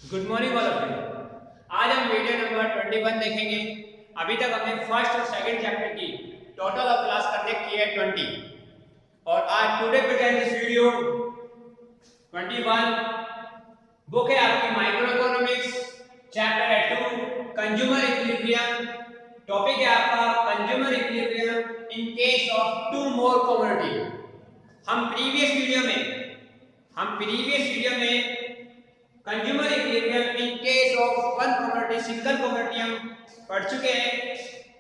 Good morning all of you. आज हम video number 21 देखेंगे। अभी तक हमने फर्स्ट और सेकंड चैप्टर की टोटल ऑफ क्लास कंडक्ट की है 20 और आज today present this video 21। Book है आपकी माइक्रो इकोनॉमिक्स चैप्टर है 2 कंज्यूमर इक्विलिब्रियम। टॉपिक है आपका consumer equilibrium in case of two more commodity. हम प्रीवियस वीडियो में consumer equilibrium in case of one commodity single commodity हम पढ़ चुके हैं।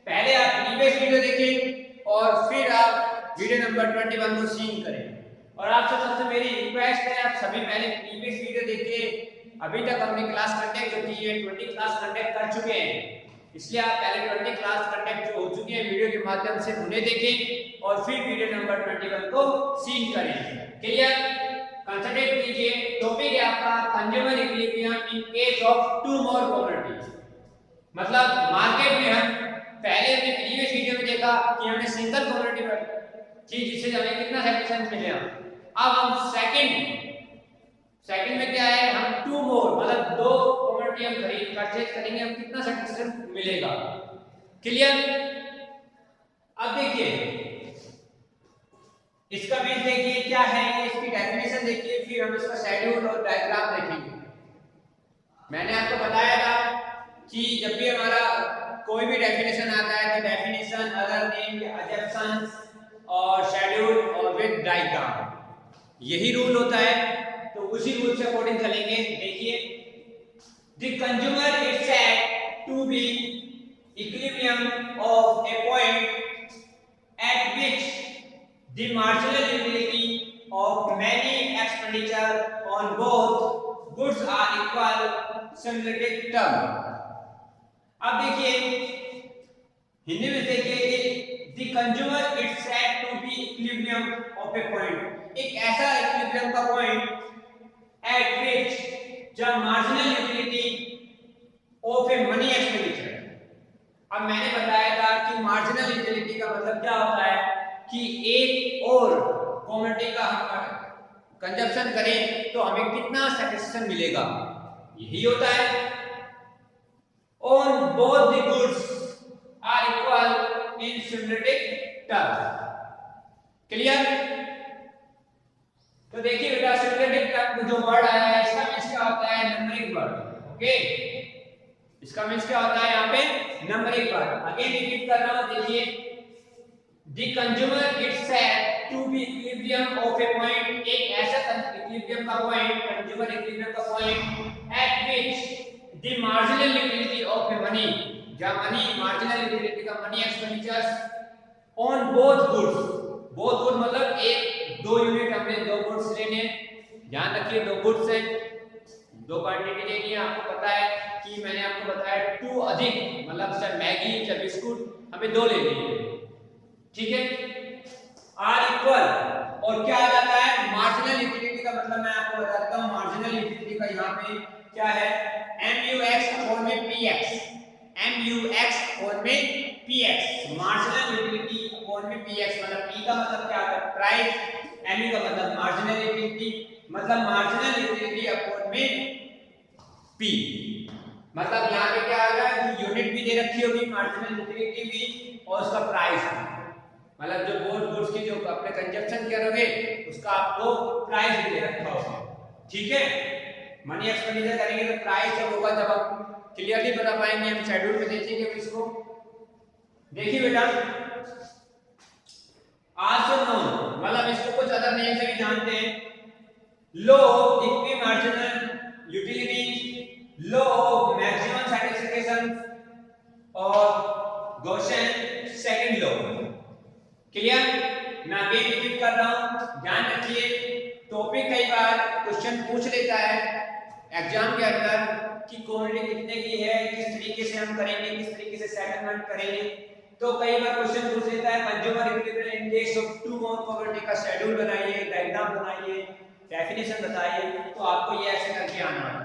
पहले आप प्रीवियस वीडियो देखें और फिर आप वीडियो नंबर 21 को सीन करें। और आपसे सबसे मेरी रिक्वेस्ट है, आप सभी पहले प्रीवियस वीडियो देखिए। अभी तक हमने क्लास कंडक्ट जो की है 20 क्लास कंडक्ट कर चुके हैं, इसलिए आप पहले 20 क्लास कंडक्ट जो हो चुके हैं वीडियो के माध्यम से उन्हें देखें और फिर वीडियो नंबर 21 को सीन करें। क्लियर? कंसंट्रेट कीजिए। टॉपिक है आपका consumer equilibrium in case of two more commodities. मतलब मार्केट में हम पहले अपने प्रीवियस वीडियो में देखा कि हमने सिंगल कमोडिटी पर चीज जिससे हमें कितना सेटिस्फैक्शन मिलेगा। अब हम सेकंड में क्या है, हम टू मोर मतलब दो कमोडिटी हम खरीद परचेज करेंगे, हम कितना सेटिस्फैक्शन मिलेगा। क्लियर? अब देखिए इसका मीन देखिए क्या है, इसकी डेफिनेशन देखिए, फिर हम इसका शेड्यूल और डायग्राम देखेंगे। मैंने आपको बताया था कि जब भी हमारा कोई भी डेफिनेशन आता है तो डेफिनेशन, अदर नेम, अजम्पशंस और शेड्यूल और विद डायग्राम, यही रूल होता है। तो उसी रूल से अकॉर्डिंग चलेंगे। देखिए, the consumer is said to be equilibrium of a point at which the marginal utility of many expenditure on both goods are equal symmetric term। अब देखिए हिंदी में देखिए कि the consumer is said to be equilibrium of a point, एक ऐसा equilibrium का point at which जब marginal utility of a money expenditure। अब मैंने बताया था कि मार्जिनल यूटिलिटी का मतलब क्या होता है कि एक और कमोडिटी का हम कंजप्शन करें तो हमें कितना सेटिस्फैक्शन मिलेगा, यही होता है। On both the goods are equal in simulative term. Clear? तो देखिए बेटा, सिम्युलेटिव टर्म जो वर्ड आया है इसका मींस क्या होता है, नंबरिंग वर्ड। ओके, इसका मींस क्या होता है यहाँ पे, नंबरिंग वर्ड। अगेन रिपीट कर रहा हूं, देखिए, the consumer is said to be equilibrium of a point, एक ऐसा इक्विलिब्रियम का पॉइंट, कंज्यूमर इक्विलिब्रियम का point at which the marginal utility of a money, जहां मनी मार्जिनल यूटिलिटी का money expenditures on both goods, both good मतलब एक दो यूनिट हमने दो गुड्स लेने, ध्यान रखिए दो गुड्स हैं, दो क्वांटिटी लेनी है। आपको पता है कि मैंने आपको बताया टू अधिक मतलब सर मैगी या बिस्कुट हमें दो लेनी है, ठीक है। आर इक्वल और क्या आ जाता है, मार्जिनल यूटिलिटी का मतलब मैं आपको बता देता हूं। मार्जिनल यूटिलिटी का यहाँ पे क्या है, MUX और में PX, MUX और में PX, मार्जिनल यूटिलिटी और में PX मतलब P का मतलब क्या होता है, प्राइस, MU का मतलब मार्जिनल यूटिलिटी मतलब मार्जिनल यूटिलिटी अपॉन में P। मतलब यहाँ पे क्या आ रहा है कि यूनिट भी दे रखी होगी, मार्जिनल यूटिलिटी भी और उसका प्राइस भी, मतलब जो बोथ गुड्स की जो अपने कंजप्शन करोगे उसका आपको प्राइस भी दे रखा होगा, ठीक है। मनी एक्सपेंडिचर करेंगे तो प्राइस जब होगा जब हम क्लियरली बता पाएंगे, हम शेड्यूल में देखेंगे इसको। देखिए बेटा, आज से नो मतलब इसको कुछ अदर नेम से भी जानते हैं, law equi marginal utility, law of maximum satisfaction और गॉसियन सेकंड लो। क्लियर? मैं अगेन रिपीट कर रहा हूं, ध्यान रखिए। टॉपिक कई बार क्वेश्चन पूछ लेता है एग्जाम के अंदर कि क्वांटिटी कितने की है, किस तरीके से हम करेंगे, किस तरीके से सेटलमेंट करेंगे। तो कई बार क्वेश्चन पूछ लेता है consumer equilibrium in case of two more commodity का शेड्यूल बनाइए, डायग्राम बनाइए, डेफिनेशन बताइए। तो आपको ये ऐसे करके आना है।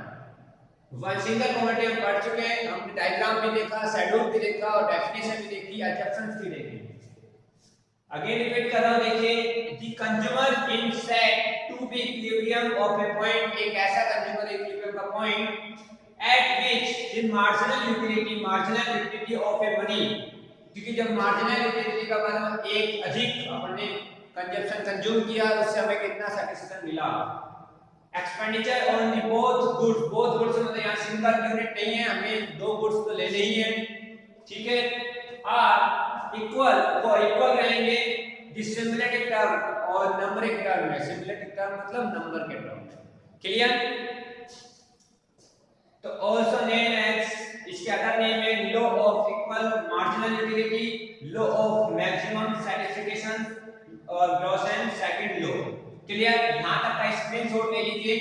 वन सिंगल कमोडिटी हम पढ़ चुके हैं, हमने डायग्राम भी देखा, शेड्यूल भी देखा और डेफिनेशन भी देखी, एग्जम्पशंस भी देखी। अगेन रिपीट कर रहा हूं, देखिए, the consumer in said to be equilibrium of a point, एक ऐसा कंज्यूमर इक्विलिब्रियम का point at which the marginal utility of a money, क्योंकि जब मार्जिनल यूटिलिटी का मतलब एक अधिक अपने कंजप्शन कंज्यूम किया उससे हमें कितना सैटिस्फैक्शन मिला। Expenditure on the both goods मतलब यहाँ सिंगल यूनिट नहीं है, हमें दो गुड्स तो लेने ही है, ठीक है। आर इक्वल को इक्वल रहेंगे दी सिम्युलेटिव टर्म और नंबरिक टर्म में। सिम्युलेटिव टर्म मतलब नंबर के टर्म में, क्लियर। तो ऑल्सो नेम एज, इसके अदर नेम है law of equal marginal utility, law of maximum satisfaction और gross and second law, clear. यहां तक का स्क्रीनशॉट ले लीजिए,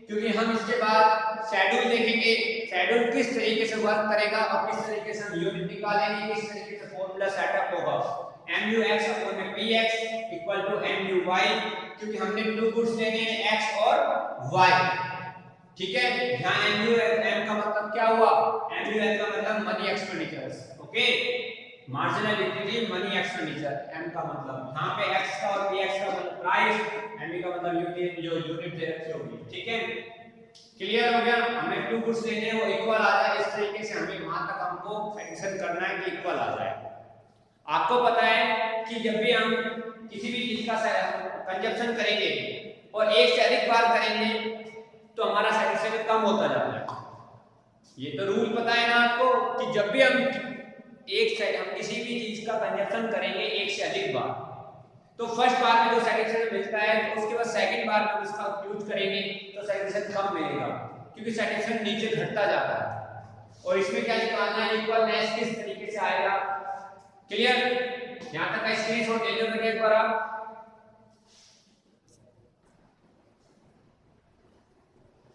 क्योंकि हम इसके बाद शेड्यूल देखेंगे, शेड्यूल किस तरीके से वर्क करेगा और किस तरीके से हम यूनिट निकालेंगे, किस तरीके से फॉर्मूला सेटअप होगा। MUX अपॉन में PX इक्वल टू MUY, क्योंकि हमने टू गुड्स लेने हैं X और Y, ठीक है। यहां MUM का मतलब क्या हुआ, MUM का मतलब money expenditures, okay. Marginal utility money expenditure, M का मतलब यहां पे X का और PX का मतलब प्राइस, ME का मतलब यूनिट जो यूनिट दे रखी होगी, ठीक है। क्लियर हो गया। हमें टू गुड्स लेने हैं वो इक्वल आ जाए, इस तरीके से हमें वहां तक हमको एडिशन करना है कि इक्वल आ जाए। आपको पता है कि जब भी हम किसी भी चीज का कंजप्शन करेंगे और एक से अधिक बार करेंगे तो हमारा सैटिस्फैक्शन कम होता जाता है। ये तो रूल पता है ना आपको कि जब भी हम किसी भी चीज का कंजप्शन करेंगे एक से अधिक बार, तो फर्स्ट बार में जो सैटिस्फैक्शन मिलता है तो उसके बाद सेकंड बार में उसका यूज करेंगे तो सैटिस्फैक्शन कम मिलेगा, क्योंकि सैटिस्फैक्शन नीचे घटता जाता है। और इसमें क्या निकालना है, इक्वलनेस किस तरीके से आएगा, क्लियर। यहां तक का स्क्रीनशॉट ले लो बेटा एक बार आप।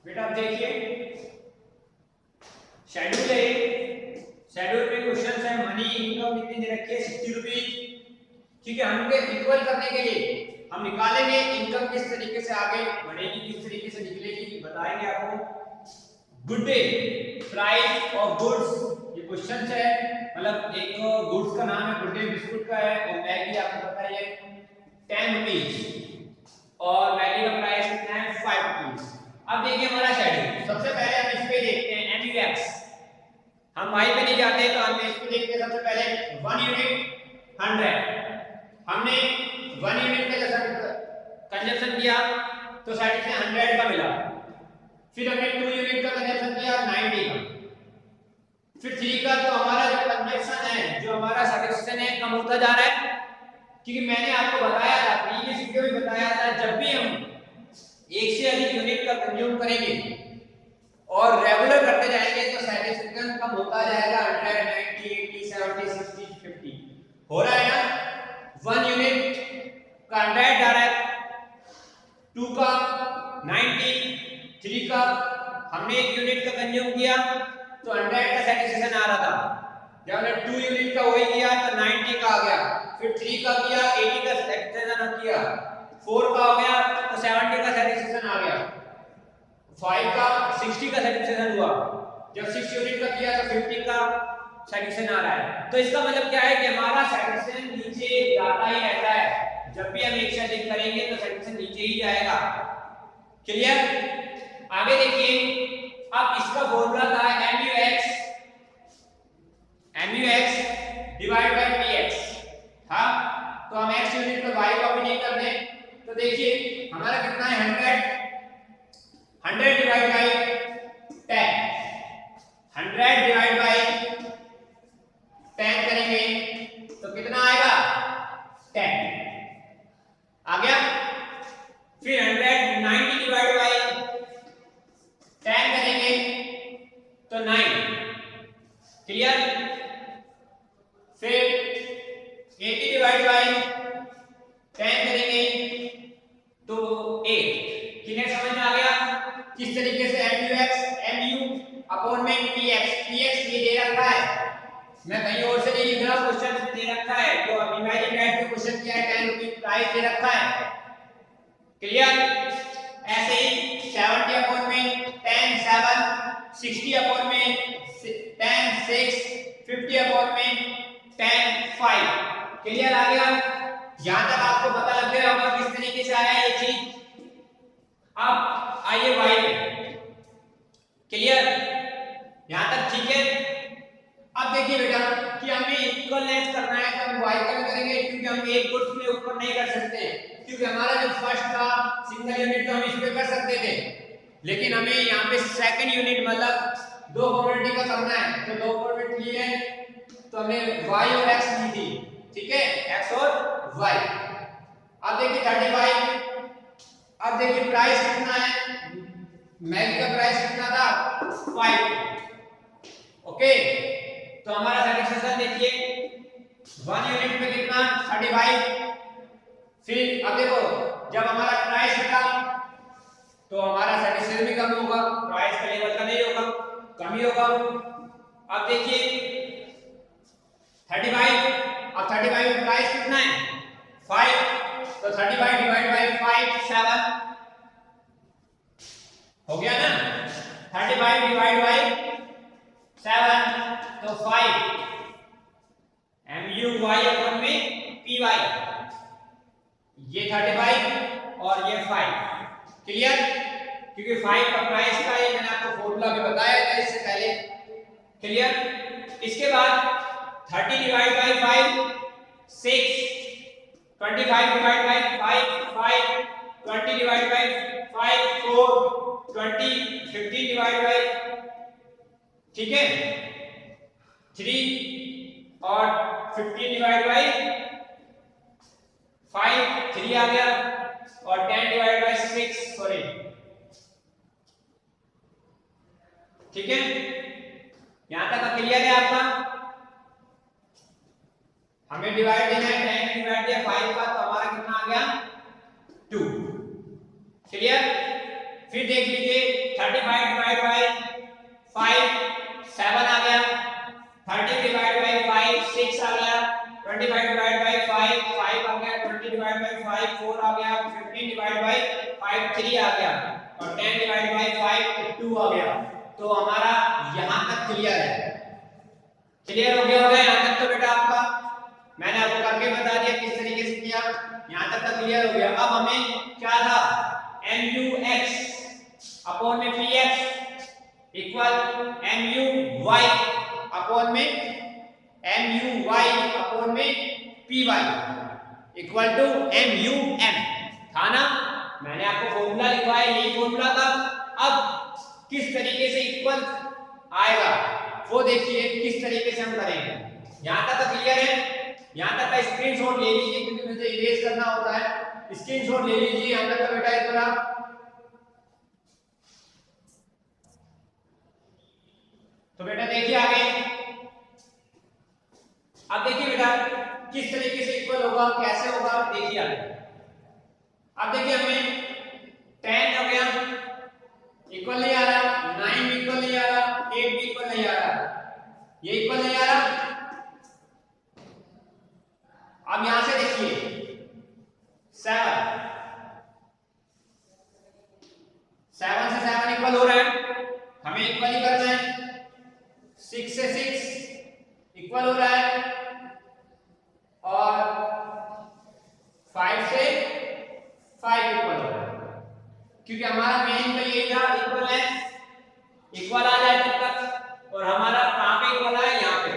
बेटा आप देखिए शेड्यूल है, शेड्यूल में क्वेश्चन है मनी इनकम कितनी दे रखी है 60 रुपीज, ठीक है। हमको इक्वल करने के लिए हम निकालेंगे इनकम किस तरीके से आगे बढ़ेगी, किस तरीके से निकलेगी, बताएंगे आपको। Good day price of goods, ये क्वेश्चन है, मतलब एक गुड्स का नाम है गुड डे बिस्कुट का है और मैगी आपको पता है 10 रुपीज और मैगी का प्राइस कितना है 5 रुपीज। अब देखिए हमारा शेड्यूल, सबसे पहले हम इस पे देखते हैं MUX, हम y पे नहीं जाते तो हम इस पे देखते हैं। सबसे पहले 1 यूनिट 100, हमने 1 यूनिट का कंजप्शन किया तो सैटिस्फैक्शन 100 का मिला। फिर हमने 2 यूनिट का कंजप्शन किया 90 का, फिर 3 का, तो हमारा जो कंजप्शन है, जो हमारा सैटिस्फैक्शन है कम होता जा रहा है, क्योंकि मैंने आपको बताया था प्रीवियस वीडियो में बताया था जब भी हम एक से अधिक यूनिट का कंज्यूम करेंगे और रेगुलर करते जाएंगे तो सैटिस्फैक्शन कम होता जाएगा। 100, 90, 80, 70, 60, 50 हो रहा है ना। 1 यूनिट का 100 जा रहा है, 2 का 90, 3 का हमने 1 यूनिट का कंज्यूम किया तो 100 का सैटिस्फैक्शन आ रहा था। जब हमने 2 यूनिट का वही किया तो 90 का आ गया, फिर 3 का किया 80 का सैटिस्फैक्शन किया, 4 का हो गया तो 70 का सैटिस्फैक्शन आ गया, 5 का 60 का सैटिस्फैक्शन हुआ, जब 6 यूनिट का किया तो 50 का सैटिस्फैक्शन आ रहा है। तो इसका मतलब क्या है कि हमारा सैटिस्फैक्शन नीचे जाता ही रहता है, जब भी हम एक से अधिक करेंगे तो सैटिस्फैक्शन नीचे ही जाएगा, क्लियर। आगे देखिए, अब इसका फॉर्मूला था MUX डिवाइड बाय PX, हाँ, तो हम x यूनिट में y कॉपी नहीं कर दें तो देखिए हमारा कितना है 100 डिवाइड बाय 10, 100 डिवाइड बाय 10 करेंगे तो कितना आएगा 10 आ गया। फिर 190 डिवाइड बाय 10 करेंगे तो 9, क्लियर। फिर 80 डिवाइड बाय 10 करेंगे तो 8, कितने समझ में आ गया किस तरीके से MU अपॉन में PX ये दे रखा है, मैं कहीं और से नहीं लिख रहा, क्वेश्चन में दे रखा है, तो इमेजिन दैट में क्वेश्चन क्या है 10 रुपीस प्राइस दे रखा है, क्लियर। ऐसे ही 70 अपॉन में 10 7, 60 अपॉन में 10 6, 50 अपॉन में 10 5, क्लियर आ गया। यहां तक आपको पता लग गया होगा किस तरीके से आया ये चीज। अब आइए y पे, देखिए बेटा कि हमें इक्वलनेस करना है तो हम y का भी करेंगे, क्योंकि हम एक गुड्स में ऊपर नहीं कर सकते हैं, क्योंकि हमारा जो फर्स्ट था सिंगल यूनिट तो हम इस पे कर सकते थे, लेकिन हमें यहाँ पे सेकंड यूनिट मतलब दो प्रोबेबिलिटी का करना है। तो दो प्रोबेबिलिटी ली है तो हमें y और x ली थी, ठीक है, x और y। अब देखिए 35, अब देखिए प्राइस कितना है, मैगी का प्राइस कितना था 5। ओके, तो हमारा सैटिस्फैक्शन देखिए 1 यूनिट में कितना 35। फिर अब देखो जब हमारा प्राइस घटा तो हमारा सैटिस्फैक्शन भी कम होगा, प्राइस का लेवल का नहीं होगा, कम ही होगा। अब देखिए 35, अब 35 में प्राइस कितना है 5, तो 35 डिवाइड बाय 5 7 हो गया ना, 35 डिवाइड बाय 7 तो 5 MUY अपन में PY, ये 35 और ये 5, क्लियर। क्योंकि 5 का प्राइस का ये मैंने आपको फॉर्मूला भी बताया था इससे पहले, क्लियर। इसके बाद 30 divide by 5 6, 25 divide by 5 5, 20 divide by 5 4, 20 15 divide by, ठीक है, 3 और 15 डिवाइड बाय 5 3 आ गया, और 10 डिवाइड बाय 6 सॉरी, ठीक है। यहां तक क्लियर है आपका। हमें डिवाइड देना है, 10 डिवाइड दिया 5 का तो हमारा कितना आ गया 2, क्लियर। फिर देख लीजिए 35 डिवाइड बाय 5 7 आ गया, 30 डिवाइड बाय 5 6 आ गया, 25 डिवाइड बाय 5 5 आ गया, 20 डिवाइड बाय 5 4 आ गया, 15 डिवाइड बाय 5 3 आ गया, और 10 डिवाइड बाय 5 2 आ गया। तो हमारा यहां तक क्लियर है, क्लियर हो गया होगा यहां तक तो बेटा आपका मैंने आपको करके बता दिया किस तरीके से किया, यहां तक तो क्लियर हो गया। अब हमें क्या था MUX अपॉन में PX इक्वल MUY अपॉन में MUY अपॉन में PY इक्वल टू MUM था ना, मैंने आपको फॉर्मूला लिखवाया, यही फॉर्मूला था। अब किस तरीके से इक्वल आएगा वो देखिए किस तरीके से हम करेंगे। यहां तक क्लियर है, यहां तक का स्क्रीनशॉट ले लीजिए क्योंकि मुझे इरेज करना होता है, स्क्रीनशॉट ले लीजिए यहां तक का बेटा इस तरह। तो बेटा देखिए आगे, अब देखिए बेटा किस तरीके से इक्वल होगा, कैसे होगा देखिए आगे। अब देखिए हमें 10 हो गया इक्वल नहीं आ रहा, 9 भी इक्वल नहीं आ रहा, 8 भी इक्वल नहीं आ रहा, ये इक्वल नहीं आ रहा। अब यहां से देखिए 7 से 7 इक्वल हो रहा है, हमें इक्वल ही करना है। 6 से 6 इक्वल हो रहा है, और 5 से 5 इक्वल हो रहा है, क्योंकि हमारा मेन तो यही था इक्वल है, इक्वल आ जाए तब तक। और हमारा कहां पे इक्वल है, यहां पे,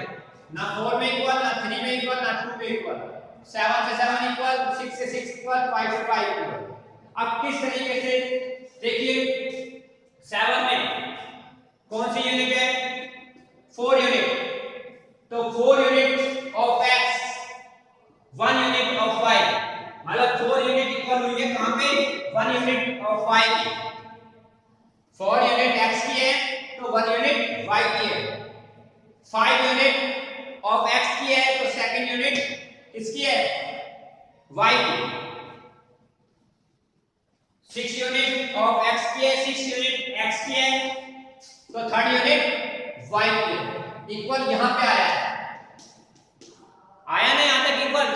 ना 4 में इक्वल, ना 3 में इक्वल, ना 2 में इक्वल। 7 से 7 इक्वल, 6 से 6 इक्वल, 5 से 5 इक्वल। अब किस तरीके से देखिए 7 में कौन सी यूनिट है 4 यूनिट, तो 4 unit of x 1 unit of y, मतलब 4 यूनिट इक्वल हुई है कहां पे 1 यूनिट ऑफ y की। 4 यूनिट x की है तो 1 यूनिट y की है, 5 यूनिट ऑफ x की है तो सेकंड यूनिट किसकी है y की, 6 यूनिट ऑफ x की है, 6 यूनिट x की है तो थर्ड यूनिट y की है। इक्वल यहां पे आया है, आया ना यहां तक इक्वल,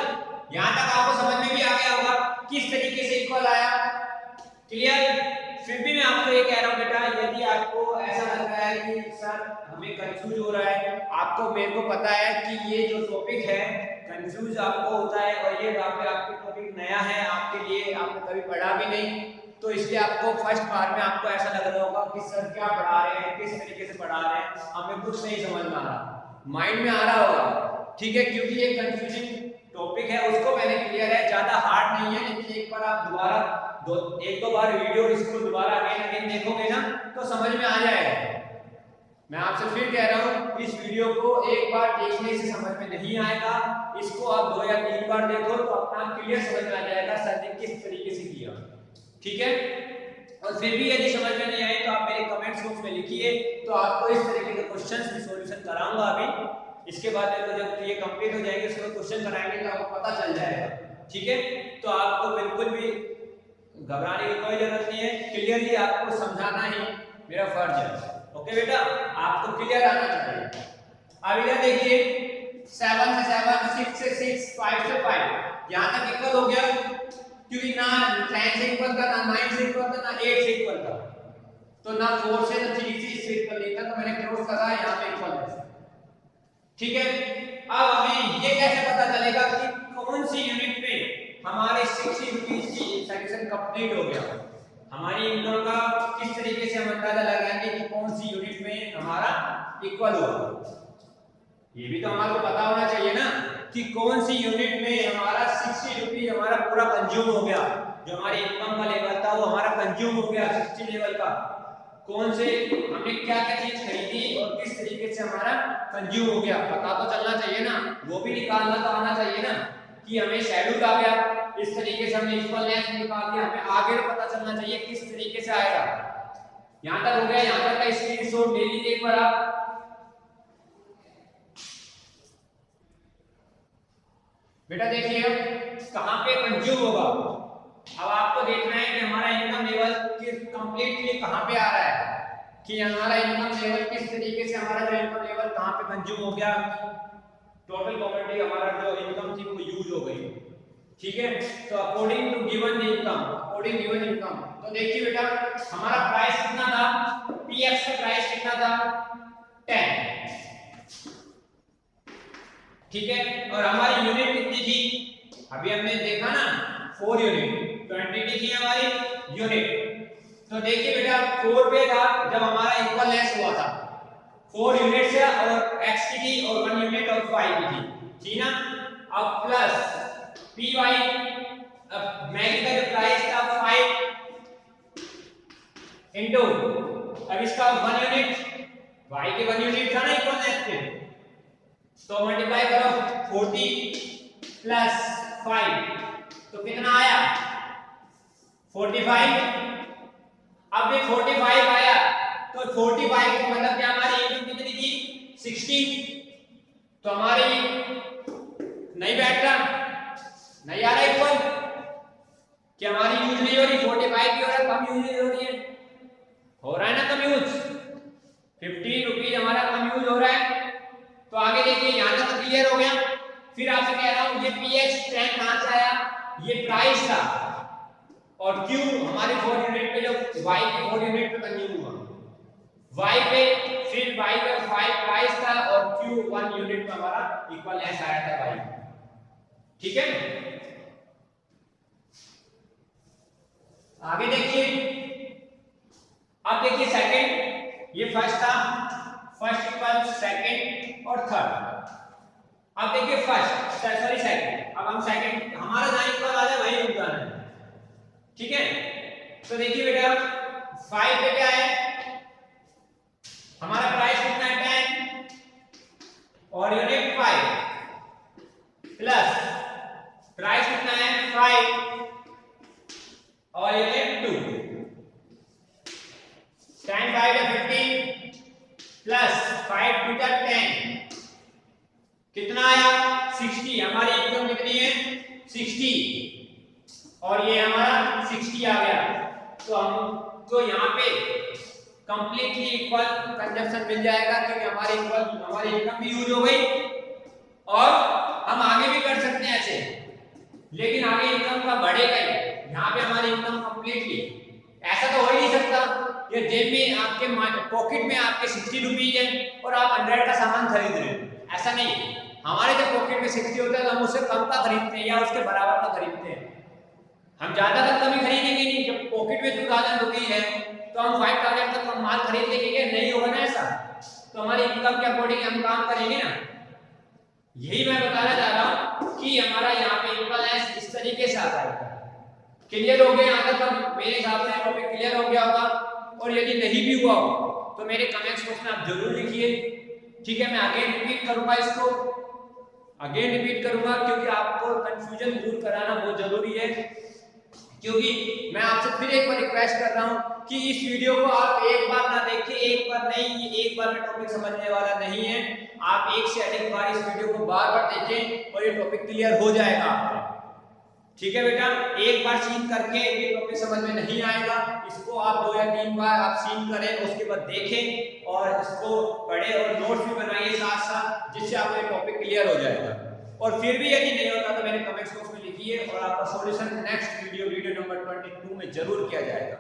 यहां तक आपको समझ में भी आ गया होगा किस तरीके से इक्वल आया, क्लियर। फिर भी मैं आपको ये कह रहा हूं बेटा, यदि आपको ऐसा लग रहा है कि सर हमें कंफ्यूज हो रहा है, आपको मेरे को पता है कि ये जो टॉपिक है कंफ्यूज आपको होता है, और ये आपके टॉपिक नया है आपके लिए, आपने कभी पढ़ा भी नहीं, तो इसलिए आपको फर्स्ट बार में आपको ऐसा लग रहा होगा कि सर क्या पढ़ा रहे हैं, किस तरीके से पढ़ा रहे हैं, हमें कुछ नहीं समझ में आ रहा। माइंड में आ रहा होगा, ठीक है, क्योंकि ये कंफ्यूजिंग टॉपिक है, उसको मैंने क्लियर है, ज्यादा हार्ड नहीं है, लेकिन एक बार आप दोबारा एक दो बार वीडियो इसको दोबारा अगेन देखोगे ना तो समझ में आ जाएगा। मैं आपसे फिर कह रहा हूँ, इस वीडियो को एक बार देखने से समझ में नहीं आएगा, इसको आप 2 या 3 बार देखो तो अपना क्लियर समझ में आ जाएगा सर ने किस तरीके से किया, ठीक है। और फिर भी यदि समझ में नहीं आए तो आप मेरे कमेंट्स बॉक्स में लिखिए, तो आपको इस तरीके के क्वेश्चंस की सॉल्यूशन कराऊंगा अभी। इसके बाद जब ये कंप्लीट हो जाएंगे उसके बाद क्वेश्चन कराएंगे तो आपको पता चल जाएगा, ठीक है। तो आपको बिल्कुल भी घबराने की कोई जरूरत नहीं है, क्लियरली आपको समझाना ही मेरा फर्ज है। ओके बेटा, आपको क्लियर आना चाहिए। अब इधर देखिए 7 से 7, 6 से 6, 5 से 5, यहां तक इक्वल हो गया, क्योंकि ना 10 से इक्वल था, ना 9 से इक्वल था, ना 8 से इक्वल था, तो ना 4 से ना 3 से इससे इक्वल नहीं था, तो मैंने क्रॉस करा यहां पे इक्वल है, ठीक है। अब हमें ये कैसे पता चलेगा कि कौन सी यूनिट में हमारे 60 रुपीस की सेक्शन कंप्लीट हो गया, हमारी इनकम का किस तरीके से हम अंदाजा लगाएंगे कि कौन सी यूनिट में हमारा इक्वल हुआ, ये भी तो हमारे को पता होना चाहिए ना कि कौन सी यूनिट में हमारा 60 रुपीस हमारा पूरा कंज्यूम हो गया, जो हमारी इनकम का लेवल था वो हमारा कंज्यूम हो गया 60 लेवल का, कौन से हमने क्या क्या चीज खरीदी और किस तरीके से हमारा कंज्यूम हो गया, पता तो चलना चाहिए ना, वो भी निकालना तो आना चाहिए ना कि हमें शेड्यूल आ गया, इस तरीके से हमने इक्वलनेस निकाल दिया, हमें आगे पता चलना चाहिए किस तरीके से आएगा। यहां तक हो गया, यहां तक का स्क्रीनशॉट ले लीजिए एक बार आप। बेटा देखिए कहां पे कंज्यूम होगा, अब आपको देखना है कि हमारा इनकम लेवल कंप्लीटली कहां पे आ रहा है, कि हमारा इनकम लेवल किस तरीके से हमारा जो इनकम लेवल कहां पे कंज्यूम हो गया, टोटल कमोडिटी हमारा जो इनकम थी वो यूज हो गई, ठीक है। तो अकॉर्डिंग टू गिवन इनकम, तो देखिए बेटा हमारा प्राइस कितना था, पीएक्स का प्राइस कितना था 10, ठीक है, और हमारी यूनिट कितनी थी, अभी हमने देखा ना 4 यूनिट, क्वांटिटी थी हमारी यूनिट, तो देखिए बेटा 4 पे था जब हमारा इक्वलनेस हुआ था, 4 यूनिट से और x की थी और 1 यूनिट और 5 की थी, ठीक ना। अब प्लस py, अब मैगी का जो प्राइस था 5 इनटू, अब इसका 1 यूनिट, y के 1 यूनिट था ना इक्वलनेस पे, तो मल्टीप्लाई करो 40 प्लस 5, तो कितना आया 45। अब ये 45 आया तो 45 का मतलब क्या, हमारी इनकम कितनी थी 60, तो हमारी नहीं बैठ रहा, नहीं आ रहा इक्वल, कि हमारी यूज नहीं हो रही, 45 की हो रहा है, कम यूज नहीं हो रही है, हो रहा है ना कम यूज, 15 रुपीज हमारा कम यूज हो रहा है। तो आगे देखिए यहां तक क्लियर हो गया, फिर आपसे कह रहा हूं ये px 10 कहां से आया, ये प्राइस था, और q हमारे 4 यूनिट पे जो y के 4 यूनिट पे कंज्यूम हुआ, y पे फिर y का 5 प्राइस था और q 1 यूनिट पे हमारा इक्वलनेस आया था y, ठीक है। आगे देखिए, अब देखिए सेकंड, ये फर्स्ट था, फर्स्ट इक्वल सेकंड और थर्ड, अब देखिए फर्स्ट सॉरी सेकंड, अब हम सेकंड हमारा जहां इक्वल आ जाए वहीं रुक जाना है, ठीक है। तो देखिए बेटा 5 पे क्या है, हमारा प्राइस कितना है 10 और यूनिट 5 प्लस प्राइस कितना है 5 और यूनिट 2, 10 5 है 15 प्लस 5 2 10, कितना आया 60, हमारी इनकम कितनी है 60 और ये हमारा 60 आ गया, तो हमको यहाँ पे कंप्लीटली इक्वल कंजप्शन मिल जाएगा, क्योंकि हमारी इनकम भी यूज हो गई और हम आगे भी कर सकते हैं ऐसे, लेकिन आगे इनकम का बढ़ेगा ही, यहाँ पे हमारी इनकम कंप्लीटली, ऐसा तो हो ही नहीं सकता ये जेब में आपके पॉकेट में आपके 60 रुपीज है और आप 100 का सामान खरीद रहे हैं, ऐसा नहीं, हमारे जब पॉकेट में 60 होता है तो हम उससे कम का खरीदते हैं या उसके बराबर का खरीदते हैं, हम ज्यादा तक कभी खरीदेंगे नहीं, जब पॉकेट में 2000 रुपीज है तो हम 5000 तक माल खरीद लेंगे, नहीं होगा ना ऐसा, तो हमारी इनकम के अकॉर्डिंग हम काम करेंगे ना। यही मैं बताना चाह रहा हूँ कि हमारा यहाँ पे इक्वलेंस इस तरीके से आता है। क्लियर हो गया यहाँ तक? अब मेरे हिसाब से टॉपिक क्लियर हो गया होगा, और यदि नहीं भी हुआ हो तो मेरे कमेंट्स बॉक्स में आप जरूर लिखिए, ठीक है। मैं अगेन रिपीट करूंगा इसको, अगेन रिपीट करूंगा, क्योंकि आपको कंफ्यूजन दूर कराना बहुत जरूरी है। क्योंकि मैं आपसे फिर एक बार रिक्वेस्ट कर रहा हूं कि इस वीडियो को आप एक बार ना देखिए, एक बार नहीं, एक बार में टॉपिक समझने वाला नहीं है। आप एक से अधिक बार इस वीडियो को बार बार देखें और ये टॉपिक क्लियर हो जाएगा आपका, ठीक है बेटा। एक बार सीन करके ये टॉपिक समझ में नहीं आएगा, इसको आप 2 या 3 बार आप सीन करें, उसके बाद देखें और इसको पढ़ें और नोट्स भी बनाइए साथ साथ, जिससे आपको ये टॉपिक क्लियर हो जाएगा। और फिर भी यदि नहीं होता तो मेरे कमेंट्स बॉक्स में लिखिए और आपका सॉल्यूशन नेक्स्ट वीडियो नंबर 22 में जरूर किया जाएगा,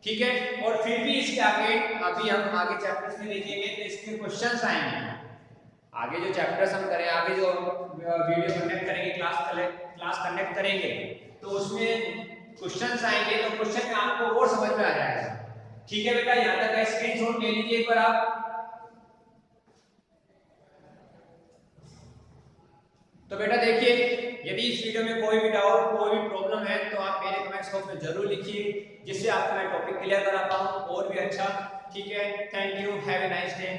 ठीक है। और फिर भी इसके आगे अभी हम आगे चैप्टर्स में देखेंगे तो इसके क्वेश्चंस आएंगे। आगे जो चैप्टर्स हम करें, आगे जो वीडियो कंडक्ट करेंगे, क्लास कंडक्ट करेंगे, तो उसमें क्वेश्चंस आएंगे, तो क्वेश्चन में आपको और समझ में आ जाएगा, ठीक है बेटा। यहाँ तक का स्क्रीनशॉट ले लीजिए एक बार आप। तो बेटा देखिए, यदि इस वीडियो में कोई भी डाउट, कोई भी प्रॉब्लम है तो आप मेरे कमेंट्स बॉक्स में जरूर लिखिए, जिससे आपको मैं टॉपिक क्लियर करा पाऊँ और भी अच्छा, ठीक है। Thank you, have a nice day.